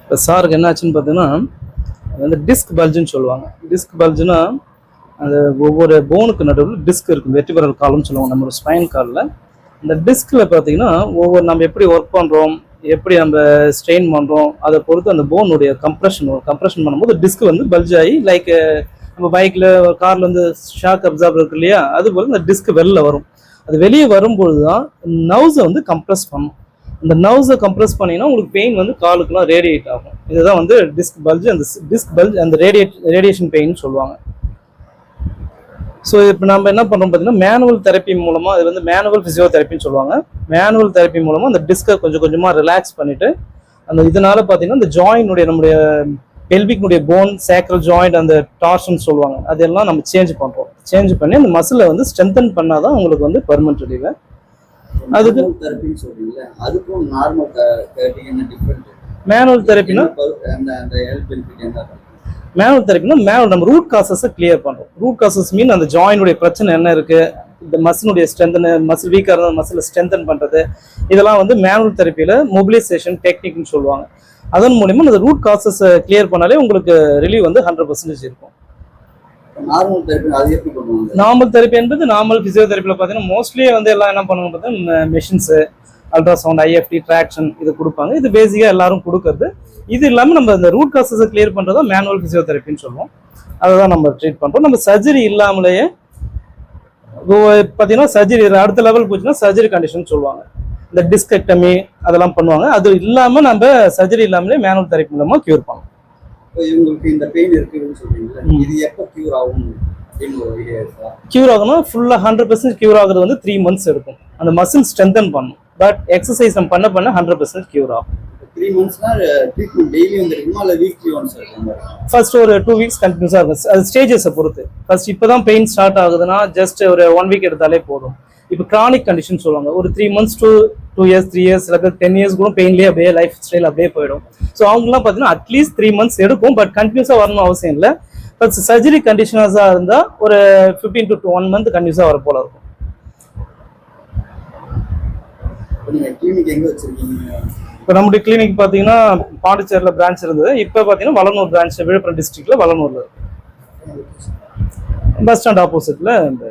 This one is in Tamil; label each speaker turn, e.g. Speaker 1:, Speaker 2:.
Speaker 1: இப்போ சாருக்கு என்ன ஆச்சுன்னு பார்த்தீங்கன்னா வந்து டிஸ்க் பல்ஜுன்னு சொல்லுவாங்க. டிஸ்க் பல்ஜுன்னா அந்த ஒவ்வொரு போனுக்கு நடுவில் டிஸ்க் இருக்கும், வெர்டிபிரல் காலம்னு சொல்லுவாங்க நம்மளோட ஸ்பைன் காலில். இந்த டிஸ்கில் பார்த்தீங்கன்னா ஒவ்வொரு நம்ம எப்படி ஒர்க் பண்ணுறோம், எப்படி நம்ம ஸ்ட்ரெயின் பண்ணுறோம், அதை பொறுத்து அந்த போனுடைய கம்ப்ரெஷன் பண்ணும்போது டிஸ்க் வந்து பல்ஜ் ஆகி லைக் நம்ம பைக்கில் காரில் வந்து ஷாக் அப்சார்பர் இருக்கு இல்லையா, அது போல் இந்த டிஸ்க் வெளில வரும். அது வெளியே வரும்பொழுது தான் நர்வ்ஸை வந்து கம்ப்ரெஸ் பண்ணும். இந்த நர்வ்ஸை கம்ப்ரெஸ் பண்ணிங்கன்னா உங்களுக்கு பெயின் வந்து காலுக்குலாம் ரேடியேட் ஆகும். இதுதான் வந்து டிஸ்க் பல்ஜ். அந்த டிஸ்க் பல்ஜ் அந்த ரேடியேஷன் பெயின் சொல்லுவாங்க. ஸோ இப்போ நம்ம என்ன பண்ணுறோம் பார்த்தீங்கன்னா மேனுவல் தெரப்பி மூலமாக, அது வந்து மேனுவல் ஃபிசியோதெரப்பின்னு சொல்லுவாங்க. மேனுவல் தெரப்பி மூலமாக அந்த டிஸ்கை கொஞ்சம் கொஞ்சமாக ரிலாக்ஸ் பண்ணிவிட்டு அந்த இதனால பார்த்தீங்கன்னா இந்த ஜாயினுடைய நம்முடைய பெல்விக்னுடைய போன், சேக்ரல் ஜாயிண்ட், அந்த டார்ஷன் சொல்லுவாங்க, அதெல்லாம் நம்ம சேஞ்ச் பண்ணுறோம். சேஞ்ச் பண்ணி அந்த மசிலை வந்து ஸ்ட்ரென்தன் பண்ணால் தான் உங்களுக்கு வந்து பெர்மனன்ட் ரிலீவ். அதுக்கு
Speaker 2: அதுக்கும் நார்மல் தெரப்பிக்கு என்ன டிஃபரண்ட்?
Speaker 1: மேனுவல் தெரப்பினா நம்ம ரூட் காசஸை கிளியர் பண்ணுறோம். ரூட் காசஸ் மீன் அந்த ஜாயினுடைய பிரச்சனை என்ன இருக்குது, இந்த மசிலுடைய ஸ்ட்ரென்தன், மசில் வீக்காக இருந்தால் மசிலை ஸ்ட்ரென்தன் பண்ணுறது, இதெல்லாம் வந்து மேனுவல் தெரப்பியில் மொபிலைசேஷன் டெக்னிக்னு சொல்லுவாங்க. அதன் மூலிமா அந்த ரூட் காசஸை கிளியர் பண்ணாலே உங்களுக்கு ரிலீவ் வந்து 100% இருக்கும். நார்மல் தெரப்பி என்பது நார்மல் பிசியோதெரப்பியில் பார்த்தீங்கன்னா மோஸ்ட்லி வந்து எல்லாம் என்ன பண்ணுவாங்க பார்த்தீங்கன்னா மெஷின்ஸு, அல்ட்ராசவுண்ட், ஐஎஃப்டி, ட்ராக்ஷன் இது கொடுப்பாங்க. இது பேசிக்காக எல்லாரும் கொடுக்கறது. இது இல்லாமல் நம்ம இந்த ரூட் காசஸை கிளியர் பண்ணுறதா மேனுவல் பிசியோதெரப்பின்னு சொல்லுவோம். அதை தான் நம்ம ட்ரீட் பண்ணுறோம். நம்ம சர்ஜரி இல்லாமலேயே பார்த்தீங்கன்னா சர்ஜரி அடுத்த லெவல் போச்சுன்னா சர்ஜரி கண்டிஷன் சொல்லுவாங்க. இந்த டிஸ்கெக்டமி அதெல்லாம் பண்ணுவாங்க. அது இல்லாமல் நம்ம சர்ஜரி இல்லாமலே மேனுவல் தெரப்பி மூலமாக க்யூர் பண்ணலாம்.
Speaker 2: இவங்களுக்கு இந்த பெயின் இருக்குன்னு சொல்றீங்களா, இது எப்போ க்யூர் ஆகும்?
Speaker 1: க்யூர் ஆகணும் ஃபுல்லாக 100% க்யூர் ஆகுறது வந்து 3 months எடுக்கும். அந்த மசில் ஸ்ட்ரென்தன் பண்ணும். பட் எக்ஸசைஸ் நம்ம பண்ண 100% க்யூர் ஆகும்.
Speaker 2: 3 monthsனா ட்ரீட்மெண்ட் டெய்லி வந்துருக்குமா இல்லை வீக்லி ஒன்ஸ் இருக்குமா?
Speaker 1: ஃபர்ஸ்ட் ஒரு 2 weeks கண்டினியூஸாக இருக்கும். அது ஸ்டேஜஸை பொறுத்து. ஃபர்ஸ்ட் இப்போ தான் பெயின் ஸ்டார்ட் ஆகுதுன்னா ஜஸ்ட் ஒரு 1 week எடுத்தாலே போதும். இப்போ கிரானிக் கண்டிஷன் சொல்லுவாங்க. ஒரு 3 months to 2 years 3 years சில பேர் 10 years கூட பெயின்லேயே அப்படியே லைஃப் ஸ்டைல் அப்படியே போயிடும். ஸோ அவங்கலாம் பார்த்தீங்கன்னா அட்லீஸ்ட் 3 months எடுக்கும். பட் கண்டினியூஸாக வரணும் அவசியம் இல்லை. பட் சர்ஜரி கண்டிஷனஸாக இருந்தால் ஒரு 15 to 1 month கண்டினியூஸாக வர போல இருக்கும். இப்போ நம்முடைய கிளினிக் பார்த்தீங்கன்னா பாண்டிச்சேரியில் பிரான்ச் இருந்தது. இப்போ பார்த்தீங்கன்னா வளனூர் பிரான்ச், விழுப்புரம் டிஸ்ட்ரிக்ட்ல வளனூர்ல பஸ் ஸ்டாண்ட் ஆப்போசிட்ல இந்த